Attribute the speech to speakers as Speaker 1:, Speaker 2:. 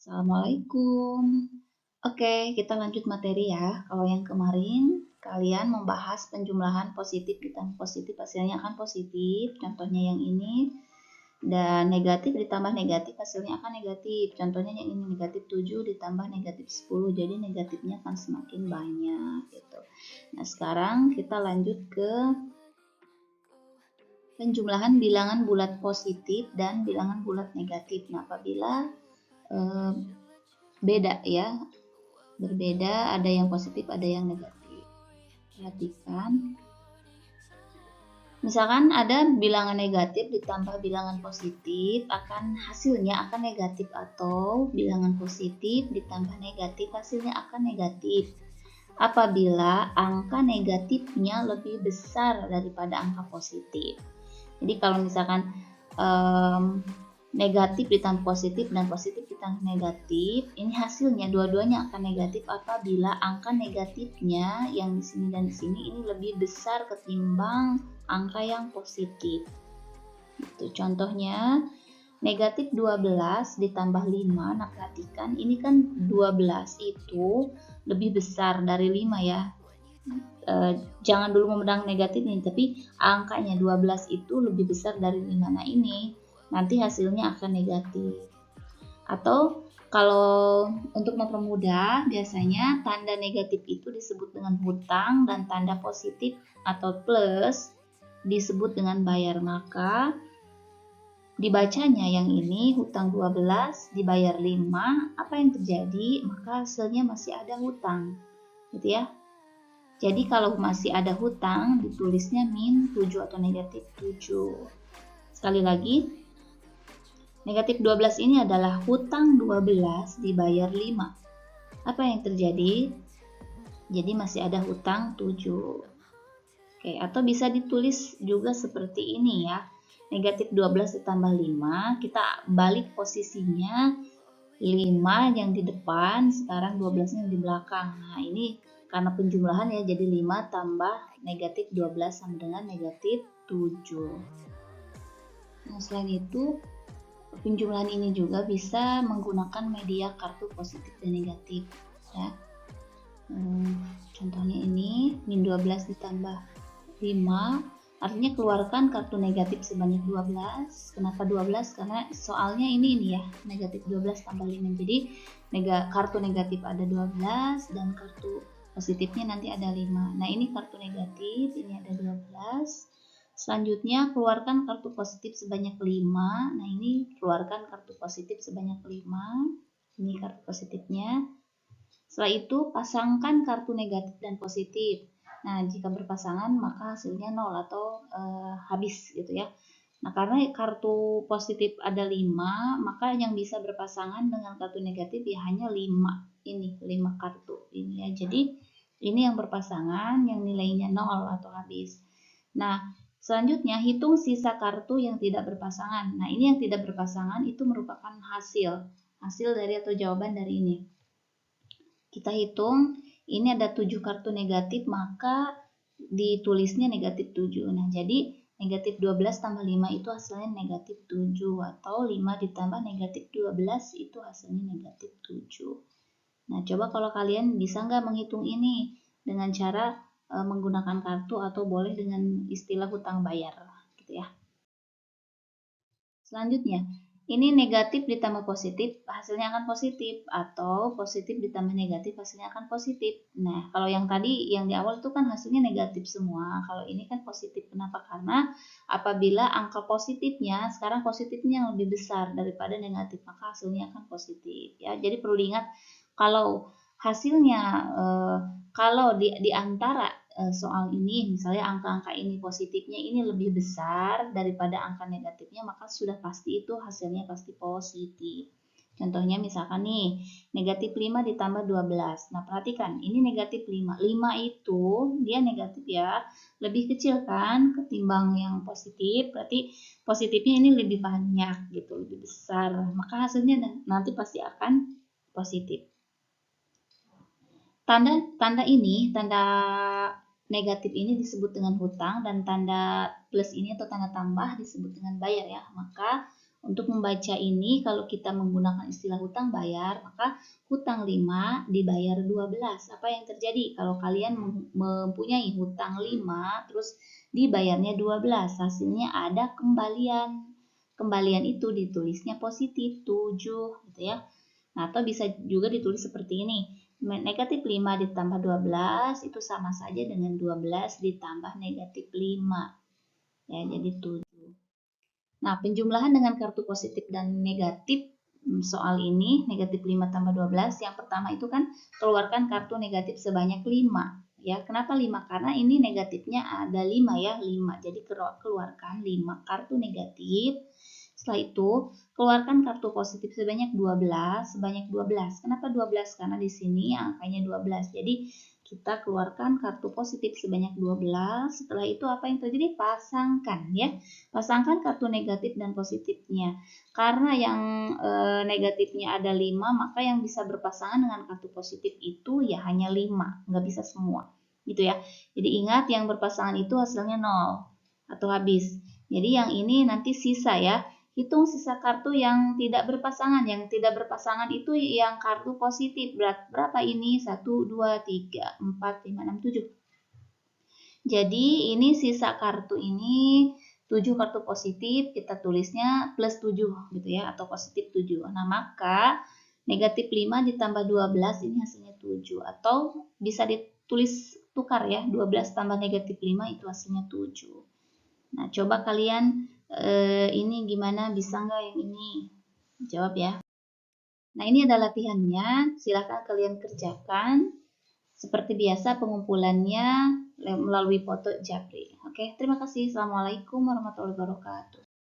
Speaker 1: Assalamualaikum. Oke, kita lanjut materi ya. Kalau yang kemarin, kalian membahas penjumlahan positif ditambah positif, hasilnya akan positif. Contohnya yang ini. Dan negatif ditambah negatif, hasilnya akan negatif. Contohnya yang ini, negatif 7 ditambah negatif 10. Jadi negatifnya akan semakin banyak. Gitu. Nah, sekarang kita lanjut ke penjumlahan bilangan bulat positif dan bilangan bulat negatif. Nah, apabila beda ya, berbeda, ada yang positif, ada yang negatif. Perhatikan. Misalkan ada bilangan negatif ditambah bilangan positif, hasilnya akan negatif, atau bilangan positif ditambah negatif, hasilnya akan negatif. Apabila angka negatifnya lebih besar daripada angka positif. Jadi kalau misalkan negatif ditambah positif dan positif ditambah negatif, ini hasilnya dua-duanya akan negatif apabila angka negatifnya yang di sini dan di sini ini lebih besar ketimbang angka yang positif. Itu contohnya negatif 12 ditambah 5. Nah, perhatikan ini kan 12 itu lebih besar dari 5 ya. Jangan dulu memandang negatif nih, tapi angkanya 12 itu lebih besar dari 5. Nah, ini nanti hasilnya akan negatif. Atau kalau untuk mempermudah, biasanya tanda negatif itu disebut dengan hutang dan tanda positif atau plus disebut dengan bayar. Maka dibacanya yang ini hutang 12 dibayar 5, apa yang terjadi? Maka hasilnya masih ada hutang. Gitu ya. Jadi kalau masih ada hutang ditulisnya min 7 atau negatif 7. Sekali lagi, negatif 12 ini adalah hutang 12 dibayar 5. Apa yang terjadi? Jadi masih ada hutang 7. Oke, atau bisa ditulis juga seperti ini ya. Negatif 12 ditambah 5, kita balik posisinya, 5 yang di depan, sekarang 12-nya yang di belakang. Nah, ini karena penjumlahan ya, jadi 5 tambah negatif 12 sama dengan negatif 7. Nah, selain itu, penjumlahan ini juga bisa menggunakan media kartu positif dan negatif ya. Contohnya ini min 12 ditambah 5, artinya keluarkan kartu negatif sebanyak 12. Kenapa 12? Karena soalnya ini ya, negatif 12 tambah 5. Jadi kartu negatif ada 12 dan kartu positifnya nanti ada 5. Nah, ini kartu negatif, ini ada 12. Selanjutnya keluarkan kartu positif sebanyak 5. Nah, ini keluarkan kartu positif sebanyak 5. Ini kartu positifnya. Setelah itu pasangkan kartu negatif dan positif. Nah, jika berpasangan maka hasilnya 0 atau habis gitu ya. Nah, karena kartu positif ada 5, maka yang bisa berpasangan dengan kartu negatif ya hanya 5. Ini 5 kartu ini ya. Jadi ini yang berpasangan yang nilainya 0 atau habis. Nah, selanjutnya hitung sisa kartu yang tidak berpasangan. Nah, ini yang tidak berpasangan itu merupakan hasil dari atau jawaban dari ini. Kita hitung, ini ada 7 kartu negatif, maka ditulisnya negatif 7. Nah, jadi negatif 12 tambah 5 itu hasilnya negatif 7, atau 5 ditambah negatif 12 itu hasilnya negatif 7. Nah, coba kalau kalian bisa nggak menghitung ini dengan cara menggunakan kartu atau boleh dengan istilah hutang bayar, gitu ya. Selanjutnya, ini negatif ditambah positif, hasilnya akan positif, atau positif ditambah negatif, hasilnya akan positif. Nah, kalau yang tadi, yang di awal itu kan hasilnya negatif semua. Kalau ini kan positif. Kenapa? Karena apabila angka positifnya, sekarang positifnya yang lebih besar daripada negatif, maka hasilnya akan positif. Ya, jadi perlu diingat, kalau hasilnya, kalau di antara soal ini, misalnya angka-angka ini positifnya ini lebih besar daripada angka negatifnya, maka sudah pasti itu hasilnya pasti positif. Contohnya misalkan nih, negatif 5 ditambah 12. Nah, perhatikan, ini negatif 5. 5 itu dia negatif ya, lebih kecil kan ketimbang yang positif, berarti positifnya ini lebih banyak gitu, lebih besar. Maka hasilnya nanti pasti akan positif. Tanda negatif ini disebut dengan hutang dan tanda plus ini atau tanda tambah disebut dengan bayar ya. Maka Untuk membaca ini, kalau kita menggunakan istilah hutang bayar, maka hutang 5 dibayar 12. Apa yang terjadi kalau kalian mempunyai hutang 5 terus dibayarnya 12? Hasilnya ada kembalian. Kembalian itu ditulisnya positif 7 gitu ya. Nah, atau bisa juga ditulis seperti ini. Negatif 5 ditambah 12 itu sama saja dengan 12 ditambah negatif 5. Ya, jadi 7. Nah, penjumlahan dengan kartu positif dan negatif soal ini, negatif 5 tambah 12, yang pertama itu kan keluarkan kartu negatif sebanyak 5. Ya, kenapa 5? Karena ini negatifnya ada 5 ya, 5. Jadi keluarkan 5 kartu negatif. Setelah itu, keluarkan kartu positif sebanyak 12, sebanyak 12. Kenapa 12? Karena di sini angkanya 12. Jadi kita keluarkan kartu positif sebanyak 12. Setelah itu apa yang terjadi? Pasangkan ya. Pasangkan kartu negatif dan positifnya. Karena yang negatifnya ada 5, maka yang bisa berpasangan dengan kartu positif itu ya hanya 5, nggak bisa semua. Gitu ya. Jadi ingat yang berpasangan itu hasilnya 0 atau habis. Jadi yang ini nanti sisa ya. Hitung sisa kartu yang tidak berpasangan. Yang tidak berpasangan itu yang kartu positif. Berapa ini? 1, 2, 3, 4, 5, 6, 7. Jadi ini sisa kartu ini 7 kartu positif, kita tulisnya plus 7 gitu ya, atau positif 7. Nah, maka negatif 5 ditambah 12 ini hasilnya 7. Atau bisa ditulis tukar ya, 12 tambah negatif 5 itu hasilnya 7. Nah, coba kalian ini gimana, bisa nggak yang ini? Jawab ya. Nah, ini adalah latihannya, silakan kalian kerjakan. Seperti biasa pengumpulannya melalui foto Japri. Oke, terima kasih. Assalamualaikum warahmatullahi wabarakatuh.